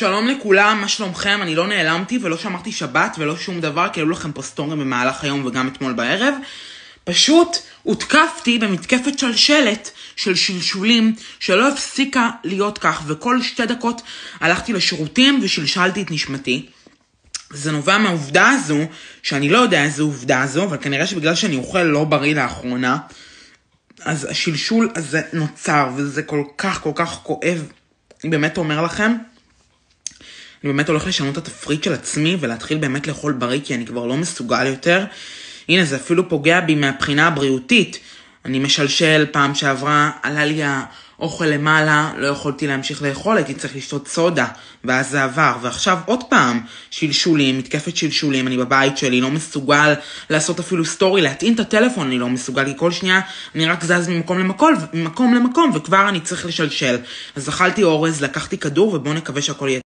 שלום לכולם, מה שלומכם? אני לא נעלמתי ולא שמרתי שבת ולא שום דבר, כי היו לכם פה סטורים במהלך היום וגם אתמול בערב. פשוט הותקפתי במתקפת שלשלת של שלשולים שלא הפסיקה להיות כך, וכל 2 דקות הלכתי לשירותים ושלשלתי את נשמתי. זה נובע מהעובדה הזו, שאני לא יודע איזו עובדה הזו, אבל כנראה שבגלל שאני אוכל לא בריא לאחרונה, אז השלשול הזה נוצר, וזה כל כך כואב. אני באמת אומר לכם, אני באמת הולך לשנות את התפריט של עצמי, ולהתחיל באמת לאכול בריא, כי אני כבר לא מסוגל יותר. הנה, זה אפילו פוגע בי מהבחינה הבריאותית. אני משלשל, פעם שעברה, עלה לי האוכל למעלה, לא יכולתי להמשיך לאכול, הייתי צריך לשתות סודה, ואז זה עבר. ועכשיו עוד פעם, שלשולים, מתקפת שלשולים, אני בבית שלי, לא מסוגל לעשות אפילו סטורי, להטעין את הטלפון, אני לא מסוגל, כי כל שנייה אני רק זז ממקום למקום, וכבר אני צריך לשלשל. אז אכלתי אורז, לקחתי כדור, ובואו נקווה שהכל יהיה.